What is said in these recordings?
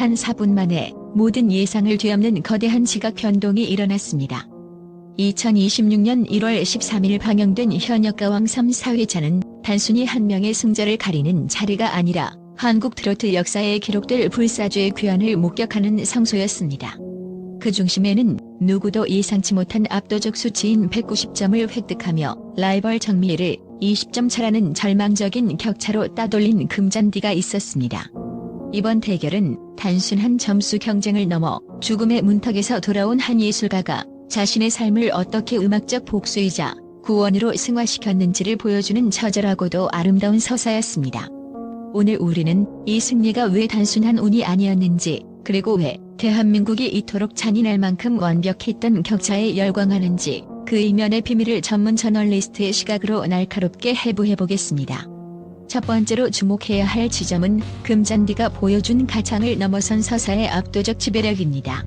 단 4분 만에 모든 예상을 뒤엎는 거대한 지각 변동이 일어났습니다. 2026년 1월 13일 방영된 현역가왕 3, 4회차는 단순히 한 명의 승자를 가리는 자리가 아니라 한국 트로트 역사에 기록될 불사조의 귀환을 목격하는 성소였습니다. 그 중심에는 누구도 예상치 못한 압도적 수치인 190점을 획득하며 라이벌 정미애를 20점 차라는 절망적인 격차로 따돌린 금잔디가 있었습니다. 이번 대결은 단순한 점수 경쟁을 넘어 죽음의 문턱에서 돌아온 한 예술가가 자신의 삶을 어떻게 음악적 복수이자 구원으로 승화시켰는지를 보여주는 처절하고도 아름다운 서사였습니다. 오늘 우리는 이 승리가 왜 단순한 운이 아니었는지, 그리고 왜 대한민국이 이토록 잔인할 만큼 완벽했던 격차에 열광하는지 그 이면의 비밀을 전문 저널리스트의 시각으로 날카롭게 해부해보겠습니다. 첫 번째로 주목해야 할 지점은 금잔디가 보여준 가창을 넘어선 서사의 압도적 지배력입니다.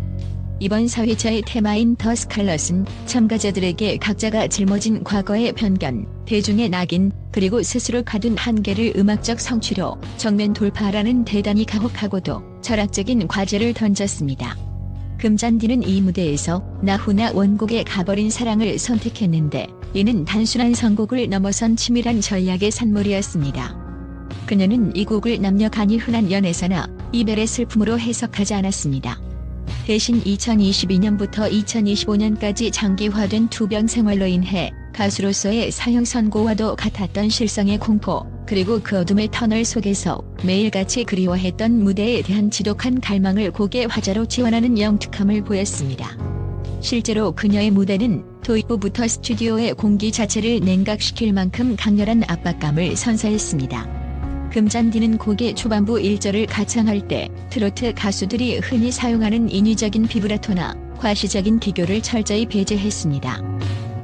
이번 4회차의 테마인 더 스칼럿은 참가자들에게 각자가 짊어진 과거의 편견, 대중의 낙인, 그리고 스스로 가둔 한계를 음악적 성취로 정면 돌파하라는 대단히 가혹하고도 철학적인 과제를 던졌습니다. 금잔디는 이 무대에서 나훈아 원곡의 가버린 사랑을 선택했는데 이는 단순한 선곡을 넘어선 치밀한 전략의 산물이었습니다. 그녀는 이 곡을 남녀 간이 흔한 연애사나 이별의 슬픔으로 해석하지 않았습니다. 대신 2022년부터 2025년까지 장기화된 투병 생활로 인해 가수로서의 사형 선고와도 같았던 실성의 공포, 그리고 그 어둠의 터널 속에서 매일같이 그리워했던 무대에 대한 지독한 갈망을 곡의 화자로 지원하는 영특함을 보였습니다. 실제로 그녀의 무대는 도입부부터 스튜디오의 공기 자체를 냉각시킬 만큼 강렬한 압박감을 선사했습니다. 금잔디는 곡의 초반부 1절을 가창할 때 트로트 가수들이 흔히 사용하는 인위적인 비브라토나 과시적인 기교를 철저히 배제했습니다.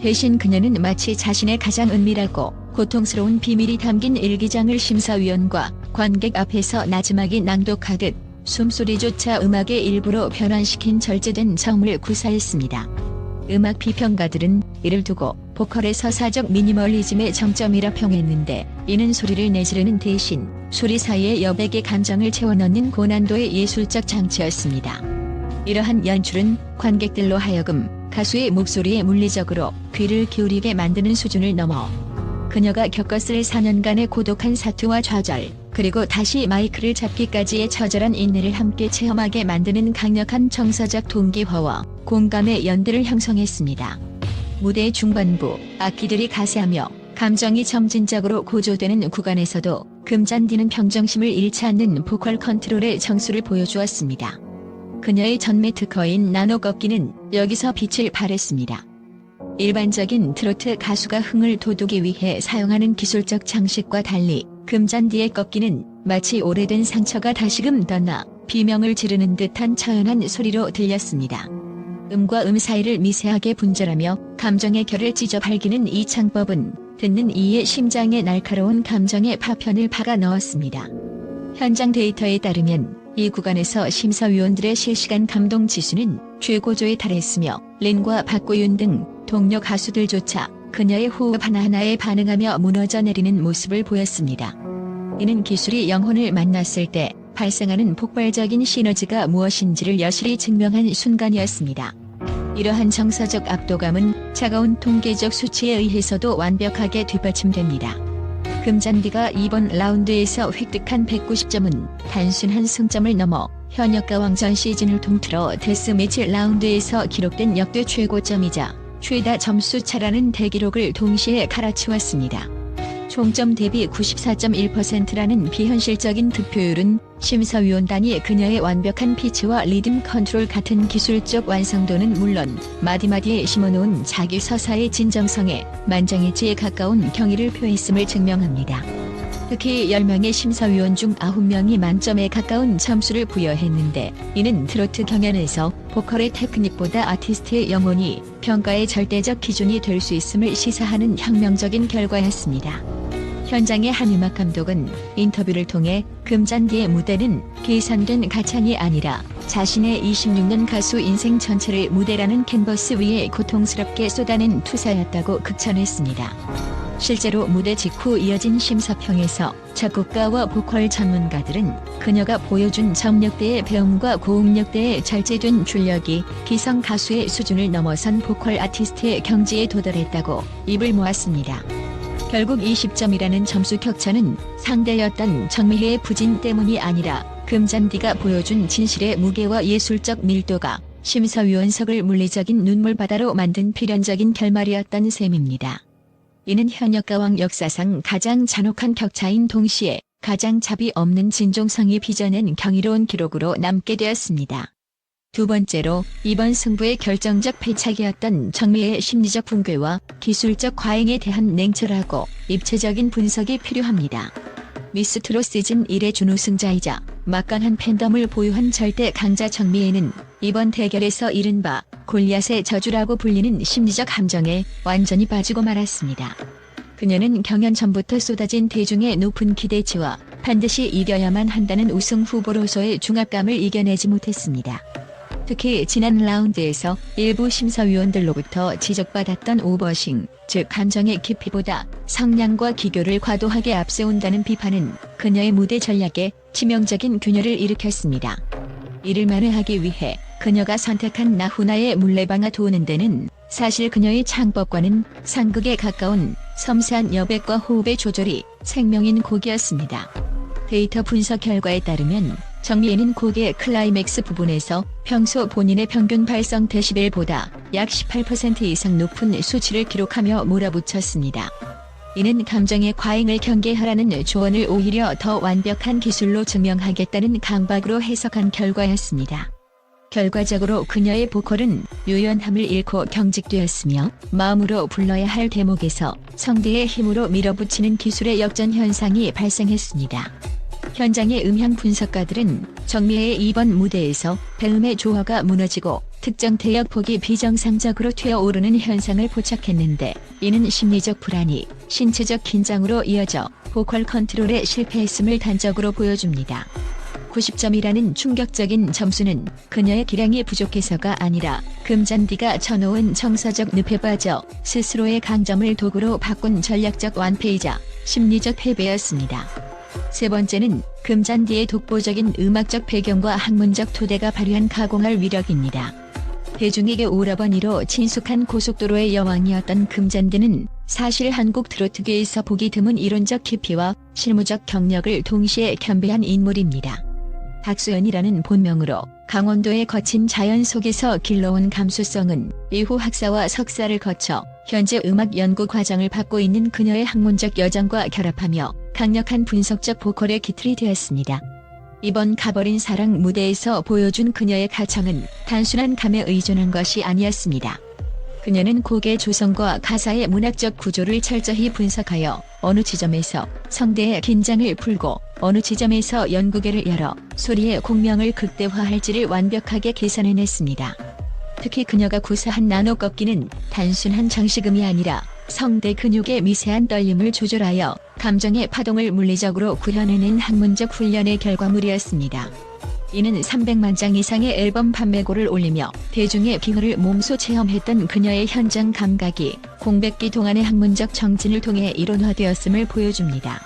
대신 그녀는 마치 자신의 가장 은밀하고 고통스러운 비밀이 담긴 일기장을 심사위원과 관객 앞에서 나지막이 낭독하듯 숨소리조차 음악의 일부로 변환시킨 절제된 저음을 구사했습니다. 음악 비평가들은 이를 두고 보컬의 서사적 미니멀리즘의 정점이라 평했는데, 이는 소리를 내지르는 대신 소리 사이에 여백의 감정을 채워넣는 고난도의 예술적 장치였습니다. 이러한 연출은 관객들로 하여금 가수의 목소리에 물리적으로 귀를 기울이게 만드는 수준을 넘어 그녀가 겪었을 4년간의 고독한 사투와 좌절, 그리고 다시 마이크를 잡기까지의 처절한 인내를 함께 체험하게 만드는 강력한 정서적 동기화와 공감의 연대를 형성했습니다. 무대의 중반부, 악기들이 가세하며 감정이 점진적으로 고조되는 구간에서도 금잔디는 평정심을 잃지 않는 보컬 컨트롤의 정수를 보여주었습니다. 그녀의 전매 특허인 나노 꺾기는 여기서 빛을 발했습니다. 일반적인 트로트 가수가 흥을 돋우기 위해 사용하는 기술적 장식과 달리 금잔디의 꺾기는 마치 오래된 상처가 다시금 덧나 비명을 지르는 듯한 처연한 소리로 들렸습니다. 음과 음 사이를 미세하게 분절하며 감정의 결을 찢어 밝히는 이 창법은 듣는 이의 심장에 날카로운 감정의 파편을 박아 넣었습니다. 현장 데이터에 따르면 이 구간에서 심사위원들의 실시간 감동 지수는 최고조에 달했으며 린과 박고윤 등 동료 가수들조차 그녀의 호흡 하나하나에 반응하며 무너져 내리는 모습을 보였습니다. 이는 기술이 영혼을 만났을 때 발생하는 폭발적인 시너지가 무엇인지를 여실히 증명한 순간이었습니다. 이러한 정서적 압도감은 차가운 통계적 수치에 의해서도 완벽하게 뒷받침됩니다. 금잔디가 이번 라운드에서 획득한 190점은 단순한 승점을 넘어 현역가왕 전 시즌을 통틀어 데스매치 라운드에서 기록된 역대 최고점이자 최다 점수 차라는 대기록을 동시에 갈아치웠습니다. 총점 대비 94.1%라는 비현실적인 득표율은 심사위원단이 그녀의 완벽한 피치와 리듬 컨트롤 같은 기술적 완성도는 물론 마디마디에 심어놓은 자기 서사의 진정성에 만장일치에 가까운 경의를 표했음을 증명합니다. 특히 10명의 심사위원 중 9명이 만점에 가까운 점수를 부여했는데, 이는 트로트 경연에서 보컬의 테크닉보다 아티스트의 영혼이 평가의 절대적 기준이 될 수 있음을 시사하는 혁명적인 결과였습니다. 현장의 한 음악 감독은 인터뷰를 통해 금잔디의 무대는 계산된 가창이 아니라 자신의 26년 가수 인생 전체를 무대라는 캔버스 위에 고통스럽게 쏟아낸 투사였다고 극찬했습니다. 실제로 무대 직후 이어진 심사평에서 작곡가와 보컬 전문가들은 그녀가 보여준 저음역대의 배움과 고음역대의 절제된 출력이 기성 가수의 수준을 넘어선 보컬 아티스트의 경지에 도달했다고 입을 모았습니다. 결국 20점이라는 점수 격차는 상대였던 정미혜의 부진 때문이 아니라 금잔디가 보여준 진실의 무게와 예술적 밀도가 심사위원석을 물리적인 눈물바다로 만든 필연적인 결말이었던 셈입니다. 이는 현역가왕 역사상 가장 잔혹한 격차인 동시에 가장 자비 없는 진종성이 빚어낸 경이로운 기록으로 남게 되었습니다. 두 번째로 이번 승부의 결정적 패착이었던 정미의 심리적 붕괴와 기술적 과잉에 대한 냉철하고 입체적인 분석이 필요합니다. 미스트롯 시즌 1의 준우승자이자 막강한 팬덤을 보유한 절대 강자 정미애는 이번 대결에서 이른바 골리앗의 저주라고 불리는 심리적 함정에 완전히 빠지고 말았습니다. 그녀는 경연 전부터 쏟아진 대중의 높은 기대치와 반드시 이겨야만 한다는 우승 후보로서의 중압감을 이겨내지 못했습니다. 특히 지난 라운드에서 일부 심사위원들로부터 지적받았던 오버싱, 즉 감정의 깊이보다 성량과 기교를 과도하게 앞세운다는 비판은 그녀의 무대 전략에 치명적인 균열을 일으켰습니다. 이를 만회하기 위해 그녀가 선택한 나훈아의 물레방아 도는 데는 사실 그녀의 창법과는 상극에 가까운 섬세한 여백과 호흡의 조절이 생명인 곡이었습니다. 데이터 분석 결과에 따르면 정미애는 곡의 클라이맥스 부분에서 평소 본인의 평균 발성 데시벨보다 약 18% 이상 높은 수치를 기록하며 몰아붙였습니다. 이는 감정의 과잉을 경계하라는 조언을 오히려 더 완벽한 기술로 증명하겠다는 강박으로 해석한 결과였습니다. 결과적으로 그녀의 보컬은 유연함을 잃고 경직되었으며 마음으로 불러야 할 대목에서 성대의 힘으로 밀어붙이는 기술의 역전 현상이 발생했습니다. 현장의 음향 분석가들은 정미애의 이번 무대에서 배음의 조화가 무너지고 특정 대역폭이 비정상적으로 튀어오르는 현상을 포착했는데 이는 심리적 불안이 신체적 긴장으로 이어져 보컬 컨트롤에 실패했음을 단적으로 보여줍니다. 90점이라는 충격적인 점수는 그녀의 기량이 부족해서가 아니라 금잔디가 쳐놓은 정서적 늪에 빠져 스스로의 강점을 도구로 바꾼 전략적 완패이자 심리적 패배였습니다. 세 번째는 금잔디의 독보적인 음악적 배경과 학문적 토대가 발휘한 가공할 위력입니다. 대중에게 오라버니로 친숙한 고속도로의 여왕이었던 금잔디는 사실 한국 트로트계에서 보기 드문 이론적 깊이와 실무적 경력을 동시에 겸비한 인물입니다. 박수연이라는 본명으로 강원도의 거친 자연 속에서 길러온 감수성은 이후 학사와 석사를 거쳐 현재 음악 연구 과정을 받고 있는 그녀의 학문적 여정과 결합하며 강력한 분석적 보컬의 기틀이 되었습니다. 이번 가버린 사랑 무대에서 보여준 그녀의 가창은 단순한 감에 의존한 것이 아니었습니다. 그녀는 곡의 조성과 가사의 문학적 구조를 철저히 분석하여 어느 지점에서 성대의 긴장을 풀고 어느 지점에서 연구개를 열어 소리의 공명을 극대화할지를 완벽하게 계산해냈습니다. 특히 그녀가 구사한 나노 꺾기는 단순한 장식음이 아니라 성대 근육의 미세한 떨림을 조절하여 감정의 파동을 물리적으로 구현해낸 학문적 훈련의 결과물이었습니다. 이는 300만 장 이상의 앨범 판매고를 올리며 대중의 기호를 몸소 체험했던 그녀의 현장 감각이 공백기 동안의 학문적 정진을 통해 이론화되었음을 보여줍니다.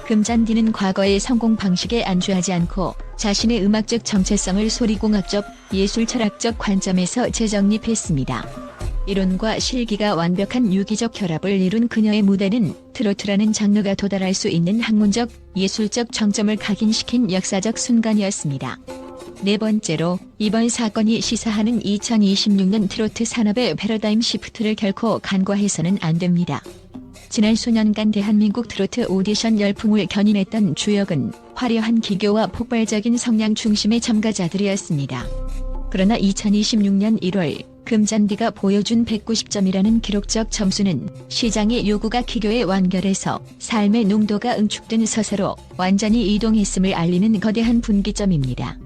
금잔디는 과거의 성공 방식에 안주하지 않고 자신의 음악적 정체성을 소리공학적, 예술철학적 관점에서 재정립했습니다. 이론과 실기가 완벽한 유기적 결합을 이룬 그녀의 무대는 트로트라는 장르가 도달할 수 있는 학문적, 예술적 정점을 각인시킨 역사적 순간이었습니다. 네 번째로 이번 사건이 시사하는 2026년 트로트 산업의 패러다임 시프트를 결코 간과해서는 안 됩니다. 지난 수년간 대한민국 트로트 오디션 열풍을 견인했던 주역은 화려한 기교와 폭발적인 성량 중심의 참가자들이었습니다. 그러나 2026년 1월 금잔디가 보여준 190점이라는 기록적 점수는 시장의 요구가 기교에 완결해서 삶의 농도가 응축된 서사로 완전히 이동했음을 알리는 거대한 분기점입니다.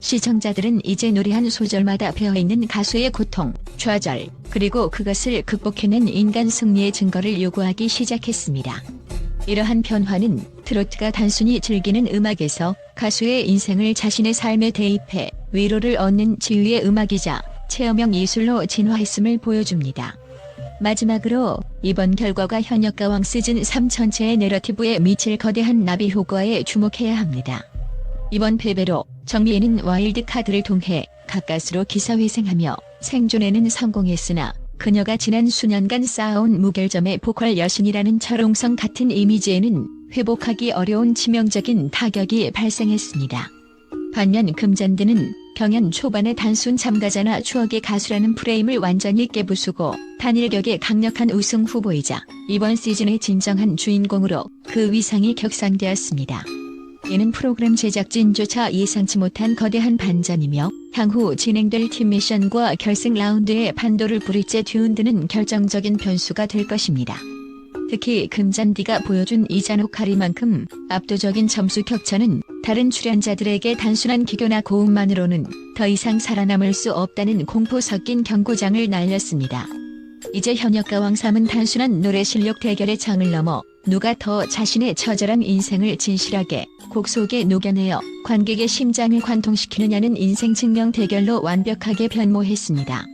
시청자들은 이제 노래 한 소절마다 배어있는 가수의 고통, 좌절, 그리고 그것을 극복해낸 인간 승리의 증거를 요구하기 시작했습니다. 이러한 변화는 트로트가 단순히 즐기는 음악에서 가수의 인생을 자신의 삶에 대입해 위로를 얻는 지휘의 음악이자 체험형 예술로 진화했음을 보여줍니다. 마지막으로 이번 결과가 현역가왕 시즌 3 전체의 내러티브에 미칠 거대한 나비 효과에 주목해야 합니다. 이번 패배로 정미애는 와일드 카드를 통해 가까스로 기사회생하며 생존에는 성공했으나 그녀가 지난 수년간 쌓아온 무결점의 보컬 여신이라는 철옹성 같은 이미지에는 회복하기 어려운 치명적인 타격이 발생했습니다. 반면 금잔디는 경연 초반에 단순 참가자나 추억의 가수라는 프레임을 완전히 깨부수고 단일격의 강력한 우승 후보이자 이번 시즌의 진정한 주인공으로 그 위상이 격상되었습니다. 이는 프로그램 제작진조차 예상치 못한 거대한 반전이며 향후 진행될 팀 미션과 결승 라운드의 판도를 브릿지에 뒤흔드는 결정적인 변수가 될 것입니다. 특히 금잔디가 보여준 이자노카리만큼 압도적인 점수 격차는 다른 출연자들에게 단순한 기교나 고음만으로는 더 이상 살아남을 수 없다는 공포 섞인 경고장을 날렸습니다. 이제 현역가왕 3은 단순한 노래 실력 대결의 장을 넘어 누가 더 자신의 처절한 인생을 진실하게 곡 속에 녹여내어 관객의 심장을 관통시키느냐는 인생 증명 대결로 완벽하게 변모했습니다.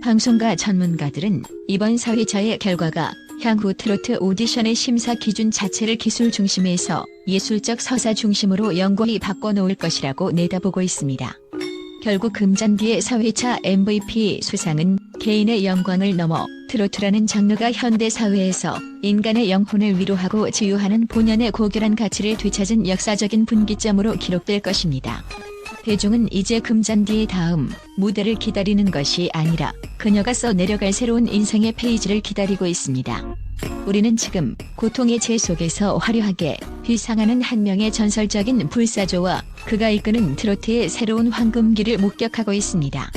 방송가 전문가들은 이번 4회차의 결과가 향후 트로트 오디션의 심사 기준 자체를 기술 중심에서 예술적 서사 중심으로 영원히 바꿔놓을 것이라고 내다보고 있습니다. 결국 금잔디의 4회차 MVP 수상은 개인의 영광을 넘어 트로트라는 장르가 현대 사회에서 인간의 영혼을 위로하고 치유하는 본연의 고결한 가치를 되찾은 역사적인 분기점으로 기록될 것입니다. 대중은 이제 금잔디의 다음 무대를 기다리는 것이 아니라 그녀가 써내려갈 새로운 인생의 페이지를 기다리고 있습니다. 우리는 지금 고통의 재 속에서 화려하게 휘상하는 한 명의 전설적인 불사조와 그가 이끄는 트로트의 새로운 황금기를 목격하고 있습니다.